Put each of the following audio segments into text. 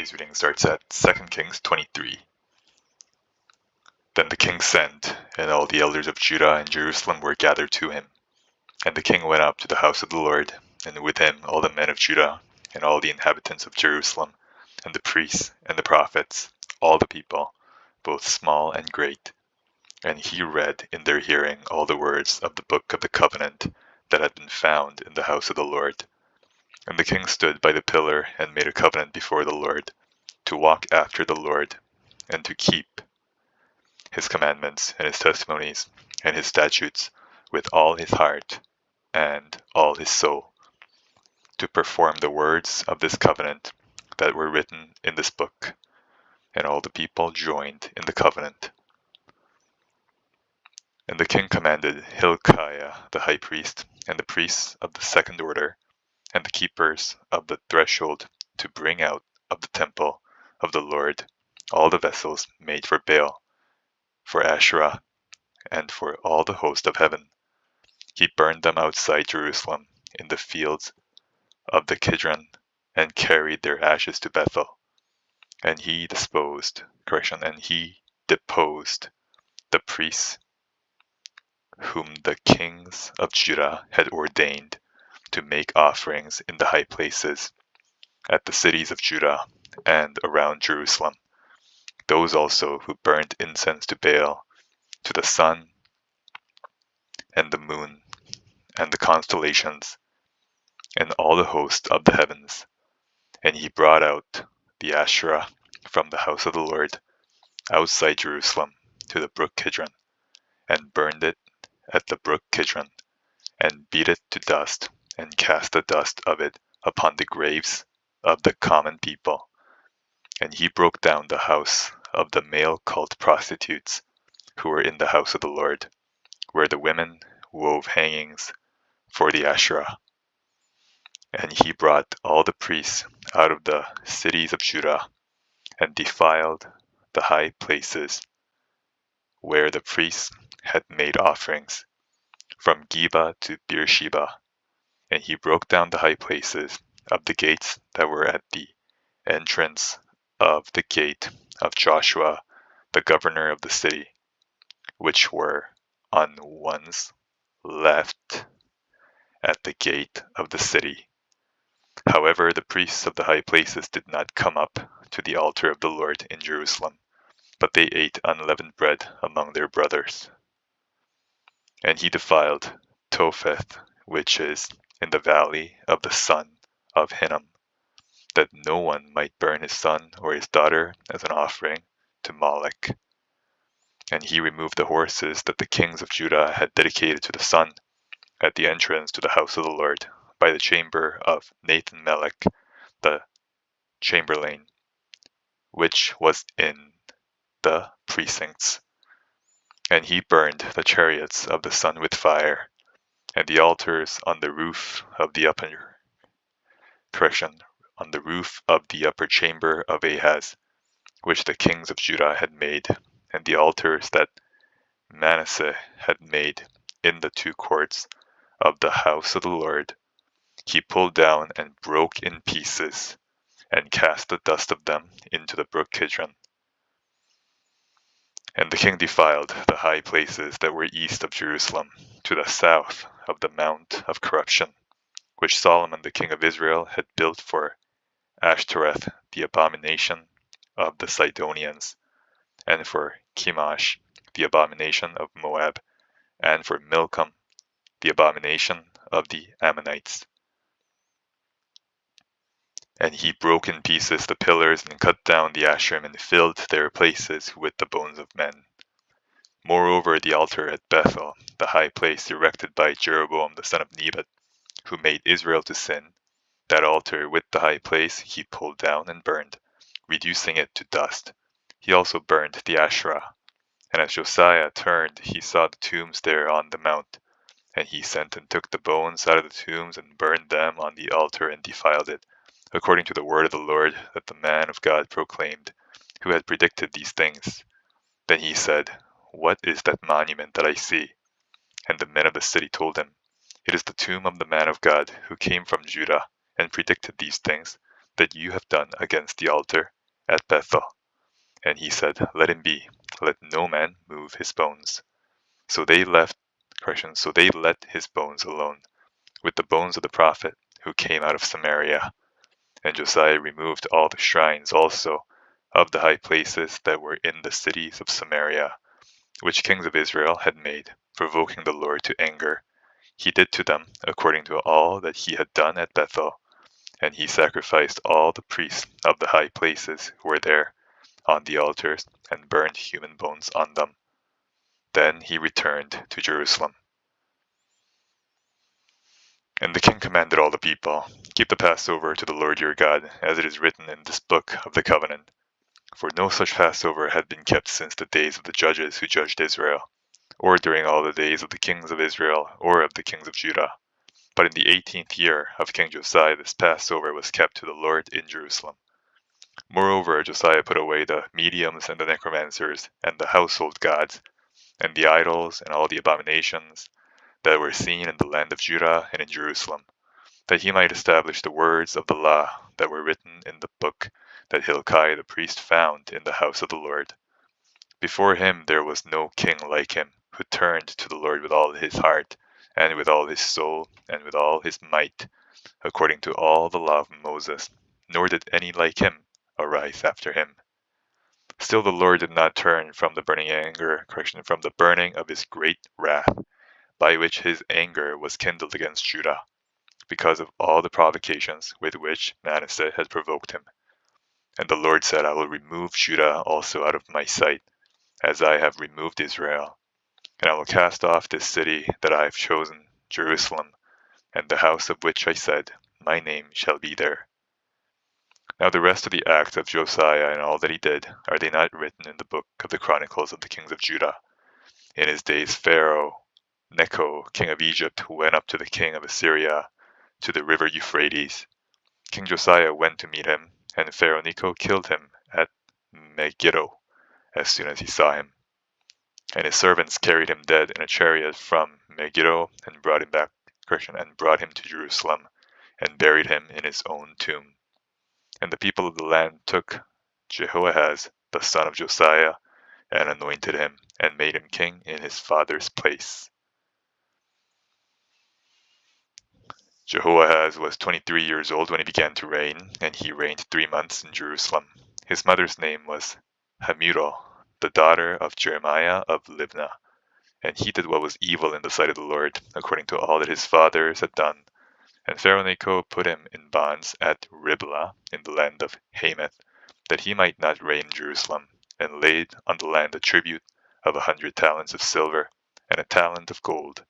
Today's reading starts at 2 Kings 23. Then the king sent, and all the elders of Judah and Jerusalem were gathered to him. And the king went up to the house of the Lord, and with him all the men of Judah, and all the inhabitants of Jerusalem, and the priests and the prophets, all the people, both small and great. And he read in their hearing all the words of the book of the covenant that had been found in the house of the Lord. And the king stood by the pillar and made a covenant before the Lord, to walk after the Lord, and to keep his commandments and his testimonies and his statutes with all his heart and all his soul, to perform the words of this covenant that were written in this book. And all the people joined in the covenant. And the king commanded Hilkiah the high priest, and the priests of the second order, and the keepers of the threshold, to bring out of the temple of the Lord all the vessels made for Baal, for Asherah, and for all the host of heaven. He burned them outside Jerusalem in the fields of the Kidron, and carried their ashes to Bethel. And he deposed the priests whom the kings of Judah had ordained to make offerings in the high places at the cities of Judah and around Jerusalem, those also who burned incense to Baal, to the sun and the moon and the constellations, and all the host of the heavens. And he brought out the Asherah from the house of the Lord outside Jerusalem to the brook Kidron, and burned it at the brook Kidron, and beat it to dust, and cast the dust of it upon the graves of the common people. And he broke down the house of the male cult prostitutes who were in the house of the Lord, where the women wove hangings for the Asherah. And he brought all the priests out of the cities of Judah, and defiled the high places where the priests had made offerings, from Geba to Beersheba. And he broke down the high places of the gates that were at the entrance of the gate of Joshua, the governor of the city, which were on one's left at the gate of the city. However, the priests of the high places did not come up to the altar of the Lord in Jerusalem, but they ate unleavened bread among their brothers. And he defiled Topheth, which is in the valley of the son of Hinnom, that no one might burn his son or his daughter as an offering to Moloch. And he removed the horses that the kings of Judah had dedicated to the sun at the entrance to the house of the Lord, by the chamber of Nathan-melech the chamberlain, which was in the precincts. And he burned the chariots of the sun with fire, and the altars on the roof of the upper chamber of Ahaz, which the kings of Judah had made, and the altars that Manasseh had made in the two courts of the house of the Lord. He pulled down and broke in pieces, and cast the dust of them into the brook Kidron. And the king defiled the high places that were east of Jerusalem, to the south of the Mount of Corruption, which Solomon the king of Israel had built for Ashtoreth, the abomination of the Sidonians, and for Chemosh, the abomination of Moab, and for Milcom, the abomination of the Ammonites. And he broke in pieces the pillars, and cut down the Asherim, and filled their places with the bones of men. Moreover, the altar at Bethel, the high place erected by Jeroboam the son of Nebat, who made Israel to sin, that altar with the high place he pulled down and burned, reducing it to dust. He also burned the Asherah. And as Josiah turned, he saw the tombs there on the mount. And he sent and took the bones out of the tombs, and burned them on the altar, and defiled it, according to the word of the Lord that the man of God proclaimed, who had predicted these things. Then he said, "What is that monument that I see?" And the men of the city told him, "It is the tomb of the man of God, who came from Judah, and predicted these things that you have done against the altar at Bethel. And he said, Let him be, let no man move his bones. So they let his bones alone, with the bones of the prophet who came out of Samaria. And Josiah removed all the shrines also of the high places that were in the cities of Samaria, which kings of Israel had made, provoking the Lord to anger. He did to them according to all that he had done at Bethel, and he sacrificed all the priests of the high places who were there on the altars, and burned human bones on them. Then he returned to Jerusalem. And the king commanded all the people, Keep the Passover to the Lord your God, as it is written in this book of the covenant. For no such Passover had been kept since the days of the judges who judged Israel, or during all the days of the kings of Israel, or of the kings of Judah. But in the 18th year of King Josiah this Passover was kept to the Lord in Jerusalem. Moreover, Josiah put away the mediums and the necromancers, and the household gods, and the idols, and all the abominations that were seen in the land of Judah and in Jerusalem, that he might establish the words of the law that were written in the book that Hilkiah the priest found in the house of the Lord. Before him there was no king like him, who turned to the Lord with all his heart, and with all his soul, and with all his might, according to all the law of Moses, nor did any like him arise after him. Still the Lord did not turn from the burning of his great wrath, by which his anger was kindled against Judah, because of all the provocations with which Manasseh had provoked him. And the Lord said, I will remove Judah also out of my sight, as I have removed Israel. And I will cast off this city that I have chosen, Jerusalem, and the house of which I said, My name shall be there. Now the rest of the acts of Josiah and all that he did, are they not written in the book of the Chronicles of the kings of Judah? In his days Pharaoh Necho, king of Egypt, went up to the king of Assyria to the river Euphrates. King Josiah went to meet him, and Pharaoh Necho killed him at Megiddo as soon as he saw him. And his servants carried him dead in a chariot from Megiddo and brought him to Jerusalem and buried him in his own tomb. And the people of the land took Jehoahaz, the son of Josiah, and anointed him, and made him king in his father's place. Jehoahaz was 23 years old when he began to reign, and he reigned 3 months in Jerusalem. His mother's name was Hamutal, the daughter of Jeremiah of Libnah. And he did what was evil in the sight of the Lord, according to all that his fathers had done. And Pharaoh Necho put him in bonds at Riblah in the land of Hamath, that he might not reign in Jerusalem, and laid on the land a tribute of 100 talents of silver, and a talent of gold.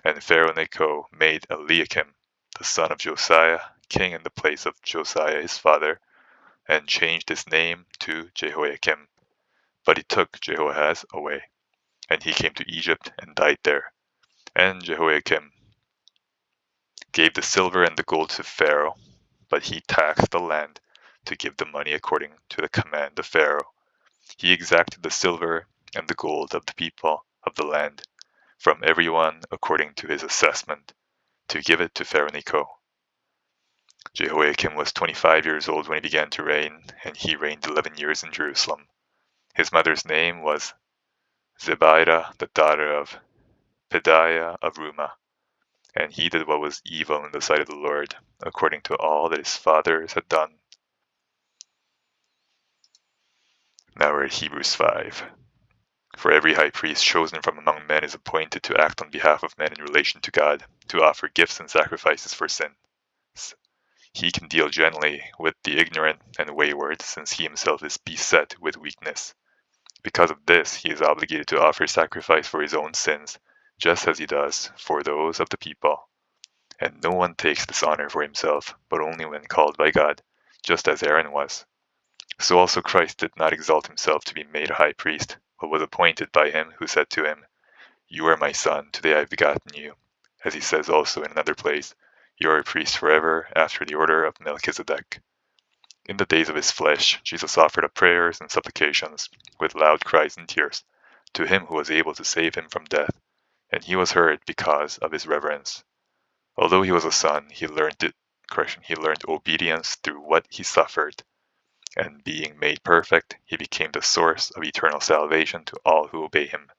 And Pharaoh Necho made Eliakim, the son of Josiah, king in the place of Josiah his father, and changed his name to Jehoiakim. But he took Jehoahaz away, and he came to Egypt and died there. And Jehoiakim gave the silver and the gold to Pharaoh, but he taxed the land to give the money according to the command of Pharaoh. He exacted the silver and the gold of the people of the land, from everyone according to his assessment, to give it to Pharaoh Necho. Jehoiakim was 25 years old when he began to reign, and he reigned 11 years in Jerusalem. His mother's name was Zebidah, the daughter of Pedaiah of Rumah. And he did what was evil in the sight of the Lord, according to all that his fathers had done. Now we're at Hebrews 5. For every high priest chosen from among men is appointed to act on behalf of men in relation to God, to offer gifts and sacrifices for sins. He can deal gently with the ignorant and wayward, since he himself is beset with weakness. Because of this, he is obligated to offer sacrifice for his own sins, just as he does for those of the people. And no one takes this honor for himself, but only when called by God, just as Aaron was. So also Christ did not exalt himself to be made a high priest, but was appointed by him who said to him, You are my son, today I have begotten you. As he says also in another place, You are a priest forever, after the order of Melchizedek. In the days of his flesh, Jesus offered up prayers and supplications, with loud cries and tears, to him who was able to save him from death, and he was heard because of his reverence. Although he was a son, he learned obedience through what he suffered. and being made perfect, he became the source of eternal salvation to all who obey him,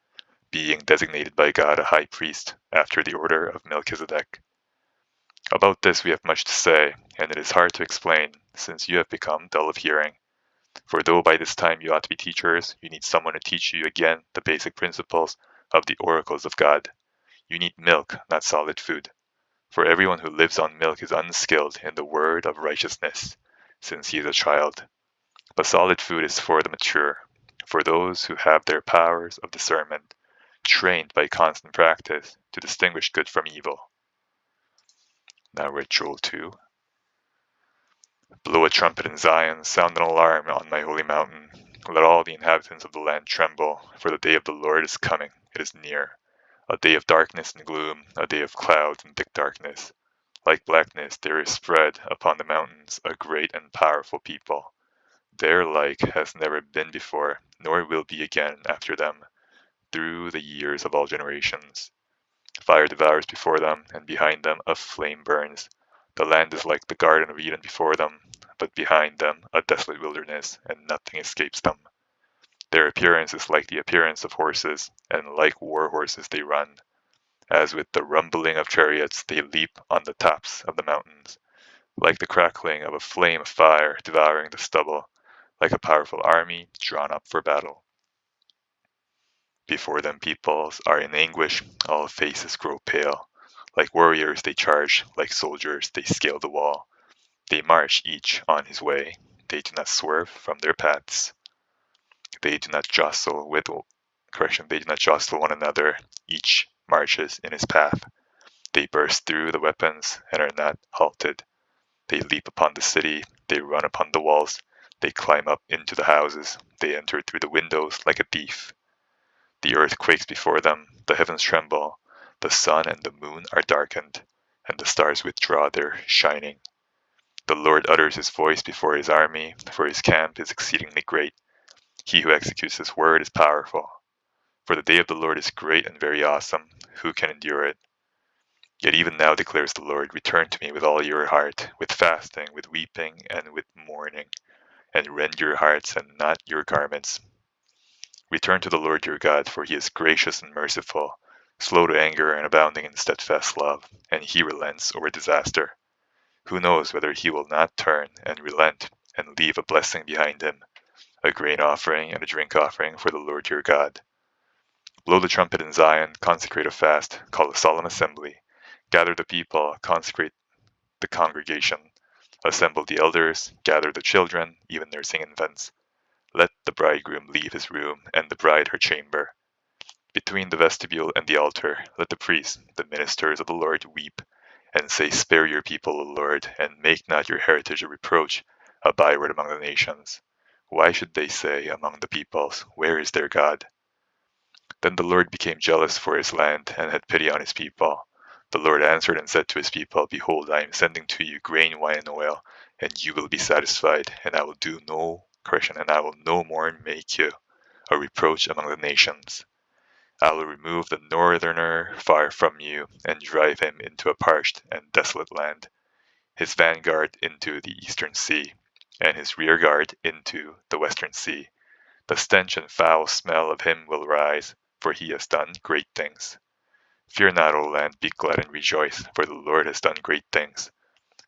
being designated by God a high priest after the order of Melchizedek. About this we have much to say, and it is hard to explain, since you have become dull of hearing. For though by this time you ought to be teachers, you need someone to teach you again the basic principles of the oracles of God. You need milk, not solid food. For everyone who lives on milk is unskilled in the word of righteousness, since he is a child. But solid food is for the mature, for those who have their powers of discernment trained by constant practice to distinguish good from evil. Now we're at Joel 2. Blow a trumpet in Zion, sound an alarm on my holy mountain. Let all the inhabitants of the land tremble, for the day of the Lord is coming, it is near. A day of darkness and gloom, a day of clouds and thick darkness. Like blackness there is spread upon the mountains a great and powerful people. Their like has never been before, nor will be again after them, through the years of all generations. Fire devours before them, and behind them a flame burns. The land is like the Garden of Eden before them, but behind them a desolate wilderness, and nothing escapes them. Their appearance is like the appearance of horses, and like war horses they run. As with the rumbling of chariots, they leap on the tops of the mountains. Like the crackling of a flame of fire devouring the stubble, like a powerful army drawn up for battle. Before them peoples are in anguish, all faces grow pale. Like warriors they charge, like soldiers they scale the wall. They march each on his way, they do not swerve from their paths. They do not jostle one another, each marches in his path. They burst through the weapons and are not halted. They leap upon the city, they run upon the walls, they climb up into the houses, they enter through the windows like a thief. The earth quakes before them, the heavens tremble, the sun and the moon are darkened, and the stars withdraw their shining. The Lord utters his voice before his army, for his camp is exceedingly great. He who executes his word is powerful. For the day of the Lord is great and very awesome. Who can endure it? Yet even now declares the Lord, return to me with all your heart, with fasting, with weeping, and with mourning, and rend your hearts and not your garments. Return to the Lord your God, for he is gracious and merciful, slow to anger and abounding in steadfast love, and he relents over disaster. Who knows whether he will not turn and relent and leave a blessing behind him, a grain offering and a drink offering for the Lord your God. Blow the trumpet in Zion, consecrate a fast, call a solemn assembly, gather the people, consecrate the congregation, assemble the elders, gather the children, even nursing infants. Let the bridegroom leave his room, and the bride her chamber. Between the vestibule and the altar, let the priests, the ministers of the Lord, weep, and say, spare your people, O Lord, and make not your heritage a reproach, a byword among the nations. Why should they say among the peoples, where is their God? Then the Lord became jealous for his land, and had pity on his people. The Lord answered and said to his people, behold, I am sending to you grain, wine, and oil, and you will be satisfied, and I will no more make you a reproach among the nations. I will remove the northerner far from you, and drive him into a parched and desolate land, his vanguard into the eastern sea, and his rear guard into the western sea. The stench and foul smell of him will rise, for he has done great things. Fear not, O land, be glad and rejoice, for the Lord has done great things.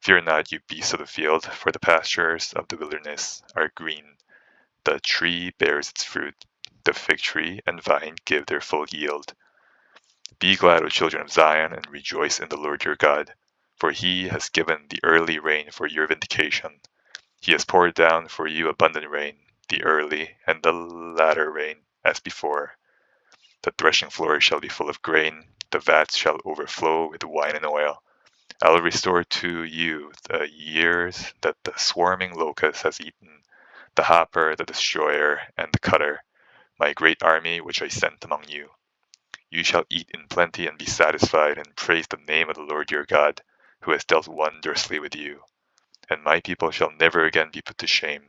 Fear not, you beasts of the field, for the pastures of the wilderness are green. The tree bears its fruit, the fig tree and vine give their full yield. Be glad, O children of Zion, and rejoice in the Lord your God, for he has given the early rain for your vindication. He has poured down for you abundant rain, the early and the latter rain, as before. The threshing floor shall be full of grain, the vats shall overflow with wine and oil. I will restore to you the years that the swarming locust has eaten, the hopper, the destroyer, and the cutter, my great army which I sent among you. You shall eat in plenty and be satisfied, and praise the name of the Lord your God, who has dealt wondrously with you. And my people shall never again be put to shame.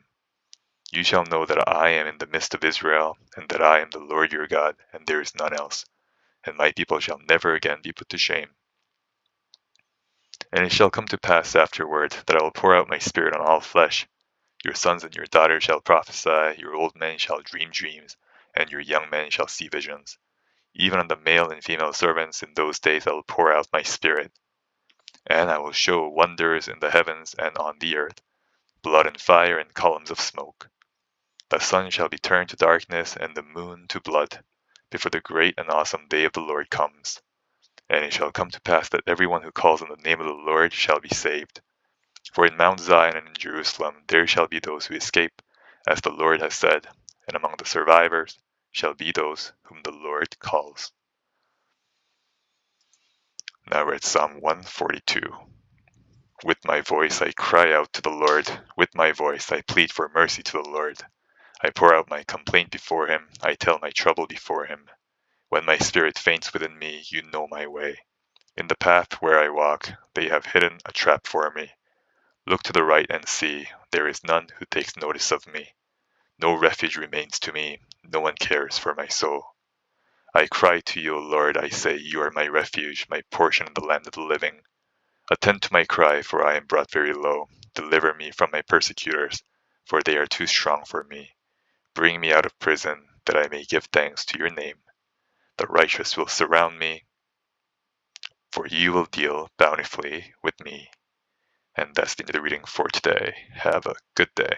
You shall know that I am in the midst of Israel, and that I am the Lord your God, and there is none else. And my people shall never again be put to shame. And it shall come to pass afterward that I will pour out my spirit on all flesh. Your sons and your daughters shall prophesy, your old men shall dream dreams, and your young men shall see visions. Even on the male and female servants in those days I will pour out my Spirit, and I will show wonders in the heavens and on the earth, blood and fire and columns of smoke. The sun shall be turned to darkness and the moon to blood, before the great and awesome day of the Lord comes. And it shall come to pass that everyone who calls on the name of the Lord shall be saved. For in Mount Zion and in Jerusalem there shall be those who escape, as the Lord has said, and among the survivors shall be those whom the Lord calls. Now we're at Psalm 142. With my voice I cry out to the Lord. With my voice I plead for mercy to the Lord. I pour out my complaint before him. I tell my trouble before him. When my spirit faints within me, you know my way. In the path where I walk, they have hidden a trap for me. Look to the right and see, there is none who takes notice of me. No refuge remains to me, no one cares for my soul. I cry to you, O Lord, I say, you are my refuge, my portion in the land of the living. Attend to my cry, for I am brought very low. Deliver me from my persecutors, for they are too strong for me. Bring me out of prison, that I may give thanks to your name. The righteous will surround me, for you will deal bountifully with me. And that's the end of the reading for today. Have a good day.